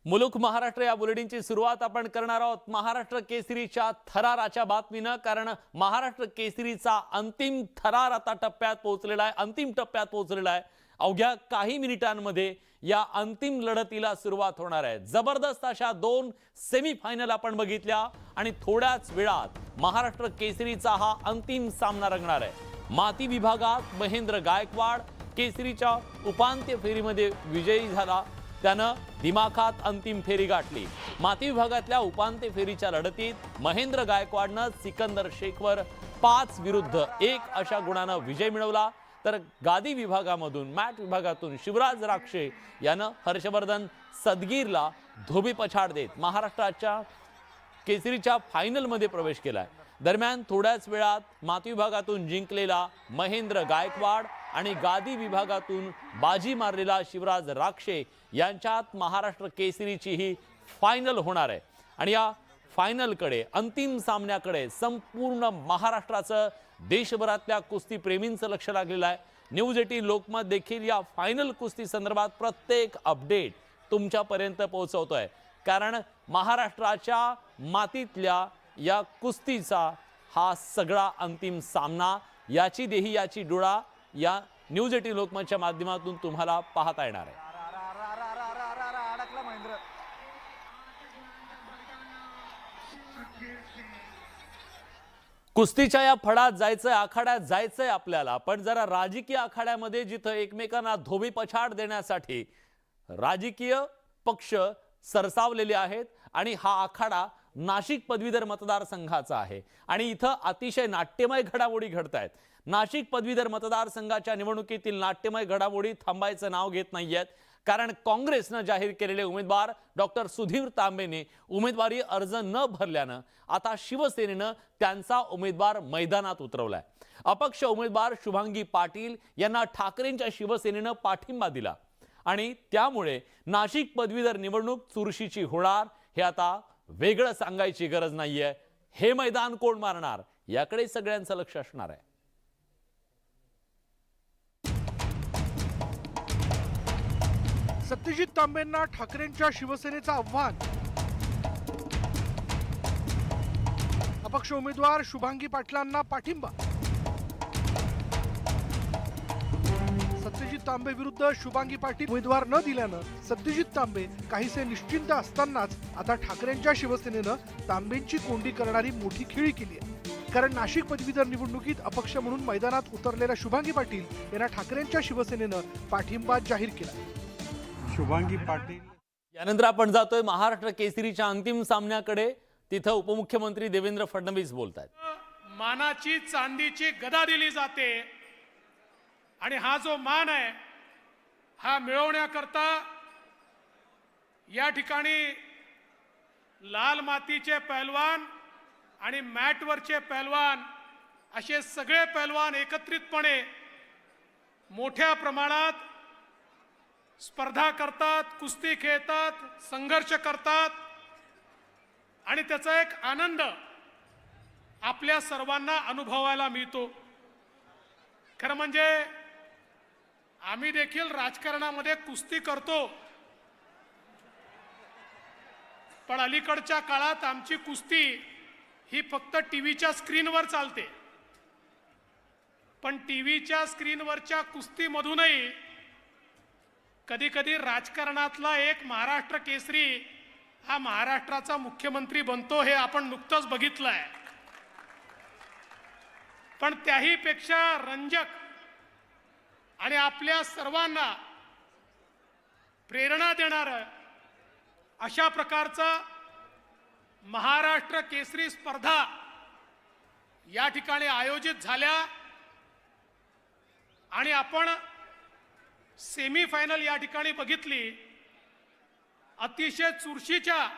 मुलुक महाराष्ट्र या बुलेटिनची सुरुवात आपण करणार आहोत महाराष्ट्र केसरीच्या थराराच्या बातमीनं। कारण महाराष्ट्र केसरीचा अंतिम थरार आता टप्प्यात पोहोचलेला आहे, अंतिम टप्प्यात पोहोचलेला आहे। अवघ्या काही मिनिटांमध्ये या अंतिम लढतीला सुरुवात होणार आहे। जबरदस्त अशा दोन सेमीफायनल आपण बघितल्या आणि थोड्याच वेळात महाराष्ट्र केसरीचा हा अंतिम सामना रंगणार आहे। माती विभागात महेंद्र गायकवाड केसरीच्या उपांत्य फेरीमध्ये विजयी झाला, त्यानं दिमाखात अंतिम फेरी गाठली। माती विभागातल्या उपांत्य फेरीच्या लढतीत महेंद्र गायकवाडनं सिकंदर शेखवर 5 विरुद्ध 1 अशा गुणानं विजय मिळवला। तर गादी विभागामधून मॅट विभागातून शिवराज राक्षे यानं हर्षवर्धन सदगीरला धोबी पछाड देत महाराष्ट्राच्या केसरीच्या फायनल मध्ये प्रवेश केलाय। दरम्यान थोड्याच वेळात माती विभागातून जिंकलेला महेंद्र गायकवाड आणि गादी विभागातून बाजी मारलेला शिवराज राक्षे यांच्यात महाराष्ट्र केसरीची ही फायनल होणार आहे। आणि या फायनलकडे अंतिम सामन्याकडे संपूर्ण महाराष्ट्राचं देशभरातल्या कुस्ती प्रेमींचं लक्ष लागलेलं आहे। न्यूज 18 लोकमत देखील या फायनल कुस्ती संदर्भात प्रत्येक अपडेट तुमच्यापर्यंत पोहोचवतोय। कारण महाराष्ट्राच्या मातीतल्या या कुस्तीचा हा सगळा अंतिम सामना, याची देही याची डोळा या न्यूज 18 लोकमतच्या माध्यमातून तुम्हाला पाहता येणार आहे। कुस्तीच्या या फडात जायचंय, आखाड्यात जायचंय आपल्याला, पण जरा राजकीय आखाड्यामध्ये जिथं एकमेकांना धोबी पछाड देण्यासाठी राजकीय पक्ष सरसावलेले आहेत आणि हा आखाडा नाशिक पदवीधर मतदारसंघाचा आहे आणि इथं अतिशय नाट्यमय घडामोडी घडतायत। नाशिक पदवीधर मतदारसंघाच्या निवडणुकीतील नाट्यमय घडामोडी थांबायचं नाव घेत नाहीयेत। कारण काँग्रेसने जाहीर केलेले उमेदवार डॉक्टर सुधीर तांबेने उमेदवारी अर्ज न भरल्यानं आता शिवसेनेनं त्यांचा उमेदवार मैदानात उतरवलाय। अपक्ष उमेदवार शुभांगी पाटील यांना ठाकरेंच्या शिवसेनेनं पाठिंबा दिला आणि त्यामुळे नाशिक पदवीधर निवडणूक चुरशीची होणार हे आता वेगळं सांगायची गरज नाहीये। हे मैदान कोण मारणार याकडे सगळ्यांचं लक्ष असणार आहे। सत्यजित तांबेंना ठाकरेंच्या शिवसेनेचं आव्हान। अपक्ष उमेदवार शुभांगी पाटलांना पाठिंबा। सत्यजित तांबे विरुद्ध शुभांगी पाटील उमेदवार न दिल्यानं सत्यजित तांबे काहीसे निश्चिंत असतानाच आता ठाकरेंच्या शिवसेनेनं तांबेंची कोंडी करणारी मोठी खेळी केली आहे। कारण नाशिक पदवीधर निवडणुकीत अपक्ष म्हणून मैदानात उतरलेल्या शुभांगी पाटील यांना ठाकरेंच्या शिवसेनेनं पाठिंबा जाहीर केला। शुभांगी पाटील यानंतर आपण जातोय महाराष्ट्र केसरीच्या अंतिम सामन्याकडे। तिथं उपमुख्यमंत्री देवेंद्र फडणवीस बोलतायत। मानाची चांदीची गदा दिली जाते आणि हा जो मान आहे हा मिळवण्याकरता या ठिकाणी लाल मातीचे पैलवान आणि मॅटवरचे पैलवान असे सगळे पैलवान एकत्रितपणे मोठ्या प्रमाणात स्पर्धा करतात, कुस्ती खेळतात, संघर्ष करतात आणि त्याचा एक आनंद आपल्या सर्वांना अनुभवायला मिळतो। खरं म्हणजे आम्ही देखील राजकारणामध्ये कुस्ती करतो, पण अलीकडच्या काळात आमची कुस्ती ही फक्त टीव्हीच्या स्क्रीनवर चालते। पण टीव्हीच्या स्क्रीनवरच्या कुस्तीमधूनही कधी कधी राजकारणातला एक महाराष्ट्र केसरी हा महाराष्ट्राचा मुख्यमंत्री बनतो, हे आपण नुकतंच बघितलंय। पण त्याही पेक्षा रंजक आणि आपल्या सर्वांना प्रेरणा देणारं अशा प्रकारचा महाराष्ट्र केसरी स्पर्धा या ठिकाणी आयोजित झाल्या आणि आपण सेमीफायनल या ठिकाणी बघितली। अतिशय चुरशीच्या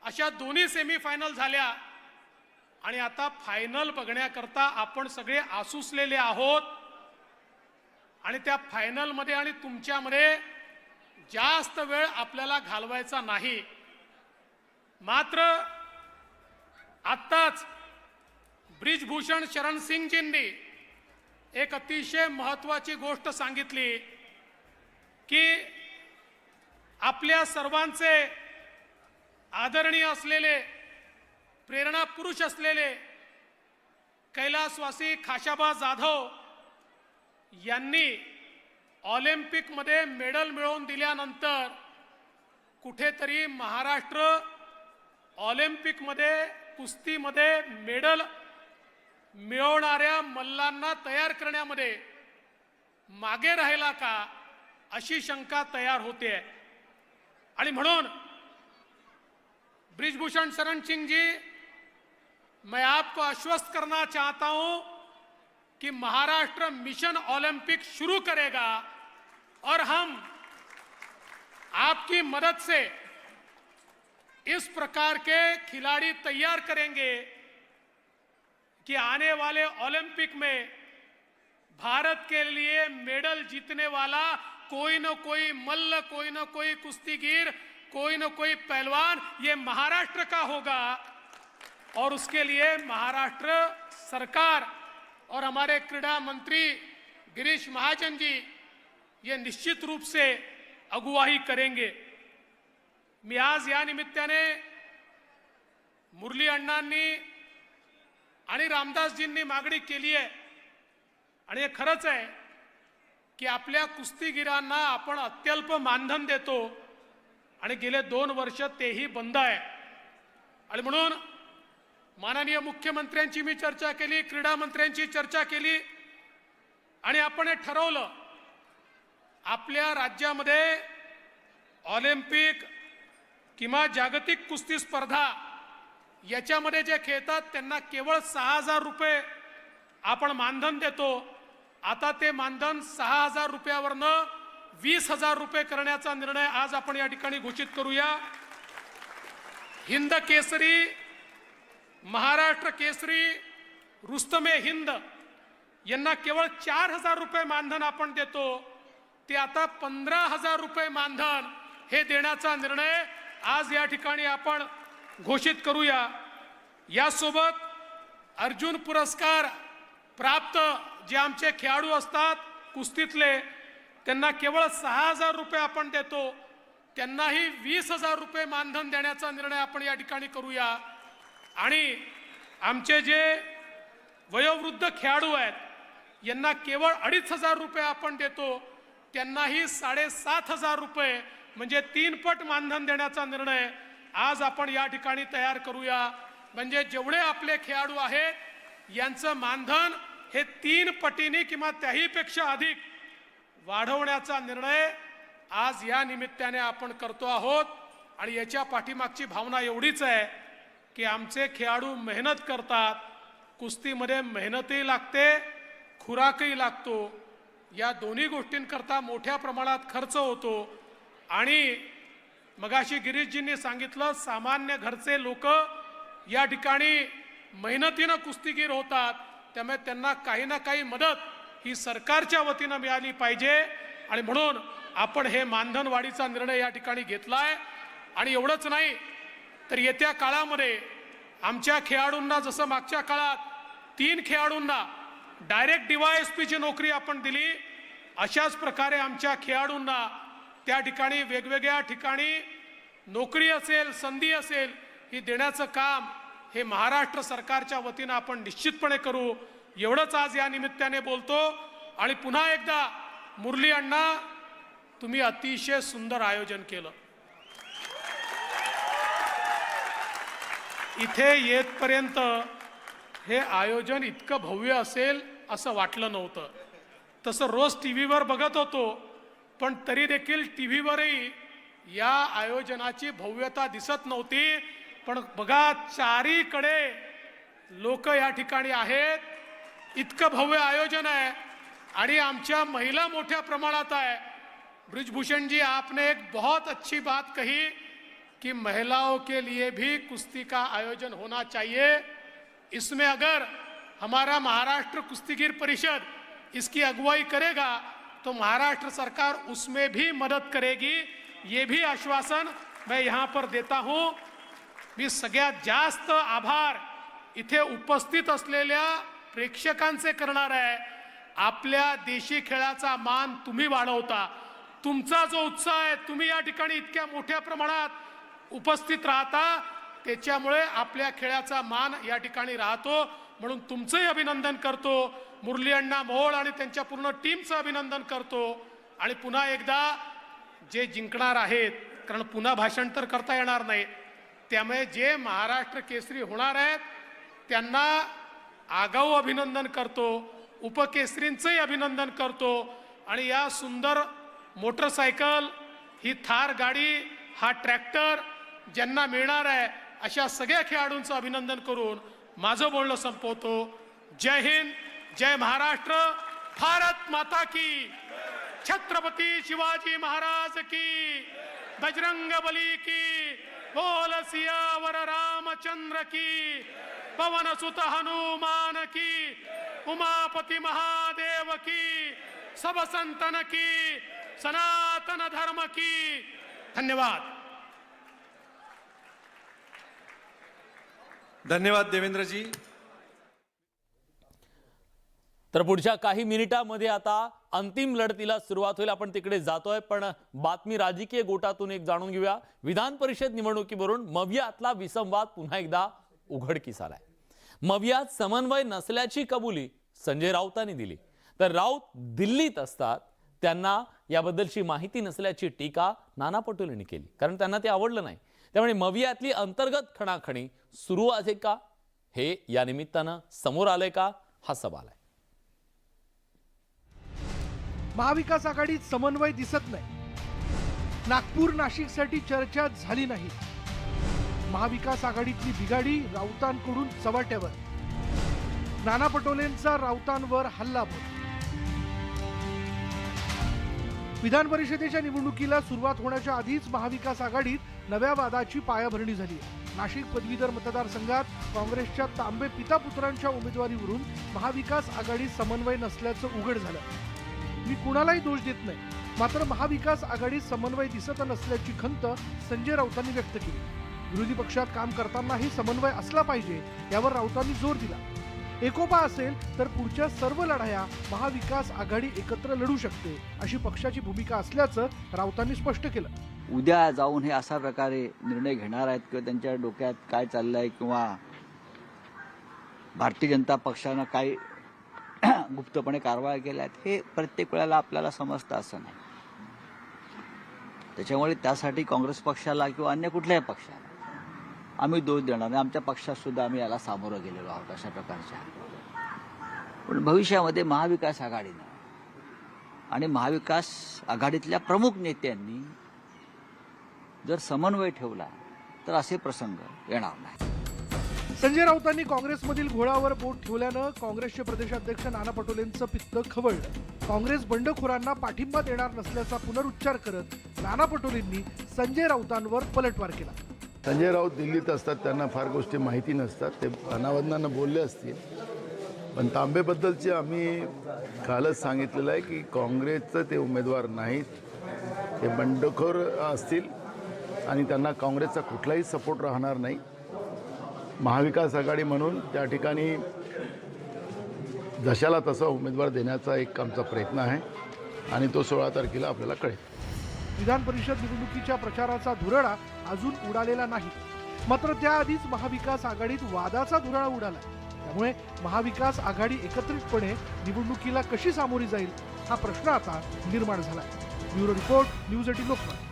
अशा दोन्ही सेमीफायनल झाल्या आणि आता फायनल बघण्याकरता आपण सगळे आसुसलेले आहोत आणि त्या फायनल मध्ये आणि तुमच्यामध्ये जास्त वेळ आपल्याला घालवायचा नाही। मात्र आत्ताच ब्रिजभूषण शरण सिंगजींनी एक अतिशय महत्त्वाची गोष्ट सांगितली की आपल्या सर्वांचे आदरणीय असलेले, प्रेरणा पुरुष असलेले कैलासवासी खाशाबा जाधव यांनी ऑलिम्पिकमध्ये मेडल मिळवून दिल्यानंतर कुठेतरी महाराष्ट्र ऑलिम्पिकमध्ये कुस्तीमध्ये मेडल मिळवणाऱ्या मल्लांना तयार करण्यामध्ये मागे राहिला का, अशी शंका तयार होते। आणि म्हणून ब्रिजभूषण शरण सिंह जी, मैं आपको आश्वस्त करना चाहता हूं कि महाराष्ट्र मिशन ओलंपिक शुरू करेगा और हम आपकी मदद से इस प्रकार के खिलाड़ी तैयार करेंगे कि आने वाले ओलंपिक में भारत के लिए मेडल जीतने वाला कोई न कोई मल्ल, कोई न कोई कुश्तीगीर, कोई न कोई पहलवान ये महाराष्ट्र का होगा। और उसके लिए महाराष्ट्र सरकार और हमारे क्रीड़ा मंत्री गिरीश महाजन जी ये निश्चित रूप से अगुवाई करेंगे। मी आज या निमित्ताने मुरली अण्णांनी आणि रामदासजींनी मागणी केली आहे आणि हे खरंच आहे की आपल्या कुस्तीगीरांना आपण अत्यल्प मानधन देतो आणि गेले 2 वर्ष तेही बंद आहे। आणि म्हणून माननीय मुख्यमंत्र्यांची मी चर्चा केली, क्रीडा मंत्र्यांची चर्चा केली आणि आपण हे ठरवलं आपल्या राज्यामध्ये ऑलिम्पिक किंवा जागतिक कुस्ती स्पर्धा याच्यामध्ये जे खेळतात त्यांना केवळ 6,000 रुपये आपण मानधन देतो। आता ते मानधन 6,000 रुपयावरनं 20,000 रुपये करण्याचा निर्णय आज आपण या ठिकाणी घोषित करूया। हिंद केसरी, महाराष्ट्र केसरी, रुस्तमे हिंद यांना केवळ 4,000 रुपये मानधन आपण देतो, ते आता 15,000 रुपये मानधन हे देण्याचा निर्णय आज या ठिकाणी आपण घोषित करूया। यासोबत अर्जुन पुरस्कार प्राप्त जे आमचे खेळाडू असतात कुस्तीतले त्यांना केवळ 6,000 रुपये आपण देतो, त्यांनाही 20,000 रुपये मानधन देण्याचा निर्णय आपण या ठिकाणी करूया। आणि आमचे जे वयोवृद्ध खेळाडू आहेत यांना केवळ 2,500 रुपये आपण देतो, त्यांनाही 7,500 रुपये म्हणजे 3 पट मानधन देण्याचा निर्णय आज आपण या ठिकाणी तयार करूया। म्हणजे जेवढे आपले खेळाडू आहेत यांचं मानधन हे 3 पटीने किंवा त्याहीपेक्षा अधिक वाढवण्याचा निर्णय आज या निमित्ताने आपण करतो आहोत। आणि याच्या पाठीमागची भावना एवढीच आहे की आमचे खेळाडू मेहनत करतात, कुस्तीमध्ये मेहनतही लागते, खुराकही लागतो, या दोन्ही गोष्टींकरता मोठ्या प्रमाणात खर्च होतो। आणि मगाशी गिरीशजींनी सांगितलं सामान्य घरचे लोक या ठिकाणी मेहनतीनं कुस्तीगीर होतात, त्यामुळे त्यांना काही ना काही मदत ही सरकारच्या वतीनं मिळाली पाहिजे। आणि म्हणून आपण हे मानधन वाढीचा निर्णय या ठिकाणी घेतलाय। आणि एवढंच नाही तर येत्या काळामध्ये आमच्या खेळाडूंना जसं मागच्या काळात 3 खेळाडूंना डायरेक्ट DYSPची नोकरी आपण दिली, अशाच प्रकारे आमच्या खेळाडूंना त्या ठिकाणी वेगवेगळ्या ठिकाणी नोकरी असेल, संधी असेल ही देण्याचं काम हे महाराष्ट्र सरकारच्या वतीनं आपण निश्चितपणे करू। एवढंच आज या निमित्ताने बोलतो। आणि पुन्हा एकदा मुरली अण्णा, तुम्ही अतिशय सुंदर आयोजन केलं। इथे येतपर्यंत हे आयोजन इतकं भव्य असेल असं वाटलं नव्हतं। तसं रोज टीव्हीवर बघत होतो, पण तरी देखील टीव्हीवरही या आयोजनाची भव्यता दिसत नव्हती। पण बघा चारीकडे लोक या ठिकाणी आहेत, इतकं भव्य आयोजन आहे आणि आमच्या महिला मोठ्या प्रमाणात आहे। ब्रिजभूषण जी, आपने एक बहुत अच्छी बात कही कि महिलाओं के लिए भी कुश्ती का आयोजन होना चाहिए। इसमें अगर हमारा महाराष्ट्र कुश्तीगीर परिषद इसकी अगुवाई करेगा तो महाराष्ट्र सरकार उसमें भी मदद करेगी, ये भी आश्वासन मैं यहाँ पर देता हूँ। मी सगळ्यात जास्त आभार इथे उपस्थित असलेल्या प्रेक्षकांचे करणार आहे। आपल्या देशी खेळाचा मान तुम्ही वाढवता, तुमचा जो उत्साह आहे, तुम्ही या ठिकाणी इतक्या मोठ्या प्रमाणात उपस्थित राहता, त्याच्यामुळे आपल्या खेळाचा मान या ठिकाणी राहतो. म्हणून तुमचंही अभिनंदन करतो, मुरली अण्णा मोहोळ आणि त्यांच्या पूर्ण टीमचं अभिनंदन करतो. आणि पुन्हा एकदा जे जिंकणार आहेत, कारण पुन्हा भाषण तर करता येणार नाही, त्यामुळे जे महाराष्ट्र केसरी होणार आहेत त्यांना आगाऊ अभिनंदन करतो, उपकेसरींचंही अभिनंदन करतो. आणि या सुंदर मोटरसायकल, ही थार गाडी, हा ट्रॅक्टर ज्यांना मिळणार आहे अशा सगळ्या खेळाडूंचं अभिनंदन करून माझं बोलणं संपवतो. जय हिंद, जय महाराष्ट्र, भारत माता की, छत्रपती शिवाजी महाराज की, बजरंग बली की, बोल सियावर रामचंद्र की, पवन सुत हनुमान की, उमापति महादेव की, सब संतन की, सनातन धर्म की. धन्यवाद. धन्यवाद देवेंद्रजी. तर पुढच्या काही मिनिटांमध्ये आता अंतिम लढतीला सुरुवात होईल. आपण तिकडे जातोय, पण बातमी राजकीय गोटातून एक जाणून घेऊया. विधान परिषद निवडणुकीवरून मवियातला विसंवाद पुन्हा एकदा उघडकीस आलाय. मवियात समन्वय नसल्याची कबुली संजय राऊतांनी दिली, तर राऊत दिल्लीत असतात त्यांना याबद्दलची माहिती नसल्याची टीका नाना पटोलेंनी केली, कारण त्यांना ते आवडलं नाही. त्यामुळे मवियातली अंतर्गत खणाखणी सुरू आहे का, हे या निमित्तानं समोर आलंय का, हा सवाल आहे. महाविकास आघाडीत समन्वय दिसत नाही. नागपूर नाशिकसाठी चर्चा झाली नाही. महाविकास आघाडीतली बिघाडी राऊतांकडून चव्हाट्यावर. नाना पटोलेंचा राऊतांवर हल्लाबोल. विधान परिषदेच्या निवडणुकीला सुरुवात होण्याच्या आधीच महाविकास आघाडीत नव्या वादाची पायाभरणी झाली. नाशिक पदवीधर मतदारसंघात काँग्रेसच्या तांबे पिता पुत्रांच्या उमेदवारीवरून महाविकास आघाडीत समन्वय नसल्याचं उघड झालं. मी कुणालाही दोष देत नाही, मात्र महाविकास आघाडीत समन्वय दिसत नसल्याची खंत संजय राऊतांनी व्यक्त केली. विरोधी पक्षात काम करतानाही समन्वय असला पाहिजे, यावर राऊतांनी जोर दिला. एकोपा असेल तर पुढच्या सर्व लढाया महाविकास आघाडी एकत्र लढू शकते, अशी पक्षाची भूमिका असल्याचं राऊतांनी स्पष्ट केलं. उद्या जाऊन हे अशा प्रकारे निर्णय घेणार आहेत किंवा त्यांच्या डोक्यात काय चाललंय किंवा भारतीय जनता पक्षानं काय गुप्तपणे कारवाया केल्या आहेत, हे प्रत्येक वेळेला आपल्याला समजतं असं नाही. त्याच्यामुळे त्यासाठी काँग्रेस पक्षाला किंवा अन्य कुठल्याही पक्षाला आम्ही दोष देणार नाही. आमच्या पक्षात सुद्धा आम्ही याला सामोरं गेलेलो आहोत अशा प्रकारच्या. पण भविष्यामध्ये महाविकास आघाडीनं आणि महाविकास आघाडीतल्या प्रमुख नेत्यांनी जर समन्वय ठेवला तर असे प्रसंग येणार नाही. संजय राऊतांनी काँग्रेसमधील घोळावर बोट ठेवल्यानं काँग्रेसचे प्रदेशाध्यक्ष नाना पटोलेंचं पित्त खवळलं. काँग्रेस बंडखोरांना पाठिंबा देणार नसल्याचा पुनरुच्चार करत नाना पटोलेंनी संजय राऊतांवर पलटवार केला. संजय राऊत दिल्लीत असतात, त्यांना फार गोष्टी माहिती नसतात, ते अनावधानानं बोलले असतील. पण तांबेबद्दलचे आम्ही कालच सांगितलेलं आहे की काँग्रेसचं ते उमेदवार नाहीत, ते बंडखोर असतील आणि त्यांना काँग्रेसचा कुठलाही सपोर्ट राहणार नाही. महाविकास आघाडी म्हणून त्या ठिकाणी जशाला तसा उमेदवार देण्याचा एक आमचा प्रयत्न आहे आणि तो 16 तारखेला आपल्याला कळेल. विधान परिषद निवडणुकीच्या प्रचाराचा धुरळा अजून उडालेला नाही, मात्र त्याआधीच महाविकास आघाडीत वादाचा धुरळा उडाला. त्यामुळे महाविकास आघाडी एकत्रितपणे निवडणुकीला कशी सामोरी जाईल, हा प्रश्न आता निर्माण झाला. Bureau report, news 18 Lokmat.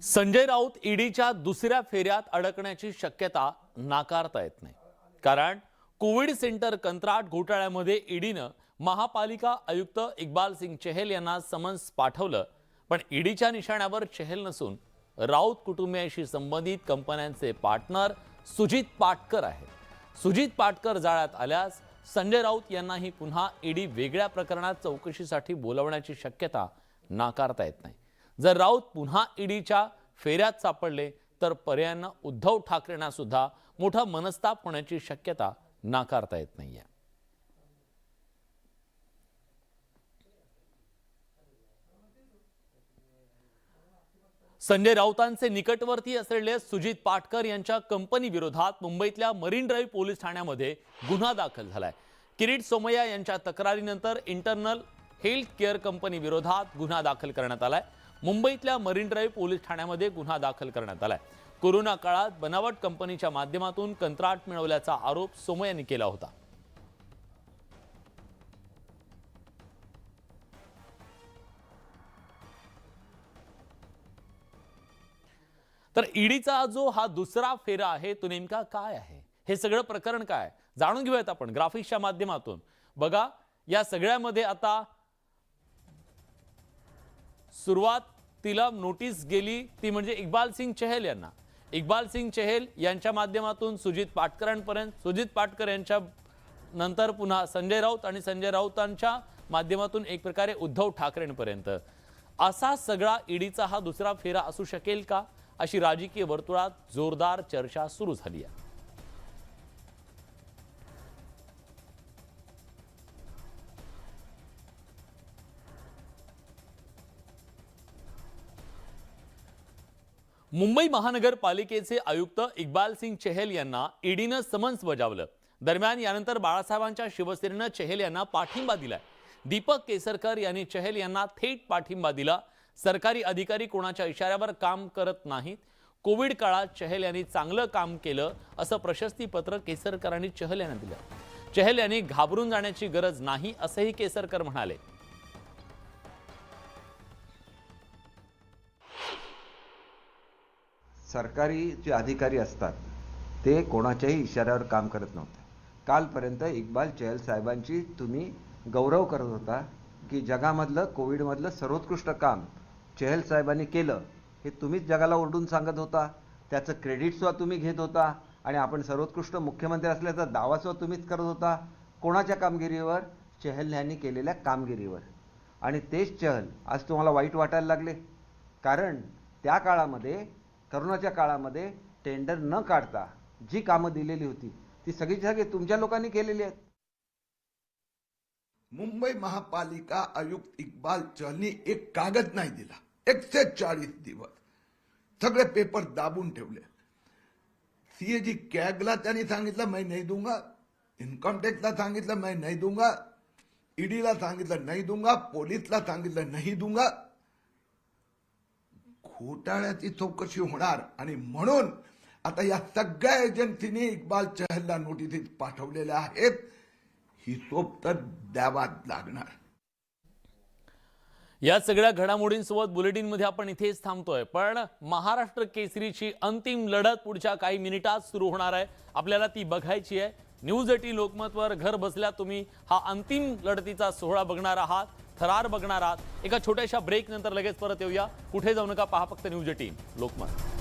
Sanjay Raut ईडीच्या दुसऱ्या फेऱ्यात अडकण्याची शक्यता नाकारता येत नाही, कारण कोविड सेंटर कंत्राट घोटाळ्यामध्ये ईडीनं महापालिका आयुक्त इक्बाल सिंग चहल यांना समन्स पाठवलं. पण ईडीच्या निशाण्यावर चहल नसून राऊत कुटुंबियांशी संबंधित कंपन्यांचे पार्टनर सुजित पाटकर आहेत. सुजित पाटकर जाळ्यात आल्यास संजय राऊत यांनाही पुन्हा ईडी वेगळ्या प्रकरणात चौकशीसाठी बोलवण्याची शक्यता नाकारता येत नाही. जर राऊत पुन्हा ईडीच्या फेऱ्यात सापडले तर पर्यायानं उद्धव ठाकरेंना सुद्धा मोठा मनस्ताप होण्याची शक्यता नाकारता येत नाहीये. संजय राऊतांचे निकटवर्ती असलेले सुजित पाटकर यांच्या कंपनी विरोधात मुंबईतल्या मरीन ड्राईव्ह पोलीस ठाण्यामध्ये गुन्हा दाखल झालाय. किरीट सोमय्या यांच्या तक्रारीनंतर इंटरनल हेल्थ केअर कंपनी विरोधात गुन्हा दाखल करण्यात आलाय। मुंबईतल्या मरीन ड्राईव्ह पोलीस ठाण्यामध्ये गुन्हा दाखल करण्यात आलाय। कोरोना काळात बनावट कंपनीच्या माध्यमातून कंत्राट मिळवल्याचा आरोप सोमय्या यांनी केला होता। तर ईडीचा जो हा दुसरा फेरा आहे तो नेमका काय आहे, हे सगळं प्रकरण काय जाणून घेऊयात आपण ग्राफिक्सच्या माध्यमातून। बघा, या सगळ्यामध्ये आता सुरुवातीला नोटीस गेली ती म्हणजे इक्बाल सिंग चहल यांना। इक्बाल सिंग चहल यांच्या माध्यमातून सुजित पाटकरांपर्यंत, सुजित पाटकर यांच्या नंतर पुन्हा संजय राऊत आणि संजय राऊतांच्या माध्यमातून एक प्रकारे उद्धव ठाकरेंपर्यंत असा सगळा ईडीचा हा दुसरा फेरा असू शकेल का, अशी राजकीय वर्तुळात जोरदार चर्चा सुरू झाली आहे। मुंबई महानगरपालिकेचे आयुक्त इक्बाल सिंग चहल यांना ईडीनं समन्स बजावलं। दरम्यान यानंतर बाळासाहेबांच्या शिवसेनेनं चहल यांना पाठिंबा दिलाय। दीपक केसरकर यांनी चहल यांना थेट पाठिंबा दिला। सरकारी अधिकारी कोणाच्या इशाऱ्यावर काम करत नाहीत। कोविड काळात चहल यांनी चांगलं काम केलं असं प्रशस्तीपत्र केसरकरांनी चहल यांना दिलं। चहल यांनी घाबरून जाण्याची गरज नाही असंही केसरकर म्हणाले। सरकारी जे अधिकारी असतात ते कोणाच्याही इशाऱ्यावर काम करत नव्हते। कालपर्यंत इक्बाल चहल साहेबांची तुम्ही गौरव करत होता की जगामधलं कोविडमधलं सर्वोत्कृष्ट काम चहल साहेबांनी केलं, हे तुम्हीच जगाला ओरडून सांगत होता। त्याचं क्रेडिट सुद्धा तुम्ही घेत होता आणि आपण सर्वोत्कृष्ट मुख्यमंत्री असल्याचा दावा सुद्धा तुम्हीच करत होता। कोणाच्या कामगिरीवर? चहल यांनी केलेल्या कामगिरीवर। आणि तेच चहल आज तुम्हाला वाईट वाटायला लागले, कारण त्या काळामध्ये, करोनाच्या काळामध्ये टेंडर न काढता जी कामं दिलेली होती ती सगळी तुमच्या लोकांनी केलेली आहेत। मुंबई महापालिका आयुक्त इक्बाल चहलनी एक कागद नाही दिला 140 दिवस, सगळे पेपर दाबून ठेवले। सीएजी कॅगला त्यांनी सांगितलं मैं नहीं दूंगा, इन्कम टॅक्सला सांगितलं मैं नहीं दूंगा, ईडीला सांगितलं नहीं दूंगा, पोलीसला सांगितलं नहीं दूंगा। घोटाळ्याची चौकशी होणार आणि म्हणून आता या सगळ्या एजन्सीनी इक्बाल चहलला नोटीस पाठवलेल्या आहेत। हिशोब तर द्यावाच लागणार। या सगळ्या घडामोडींसोबत बुलेटिनमध्ये आपण इथेच थांबतोय, पण महाराष्ट्र केसरीची अंतिम लढत पुढच्या काही मिनिटात सुरू होणार आहे। आपल्याला ती बघायची आहे। न्यूज 18 लोकमतवर घर बसल्या तुम्ही हा अंतिम लढतीचा सोहळा बघणार आहात, थरार बघणार आहात। एका छोट्याशा ब्रेक नंतर लगेच परत येऊया। कुठे जाऊ नका, पहा फक्त न्यूज 18 लोकमत।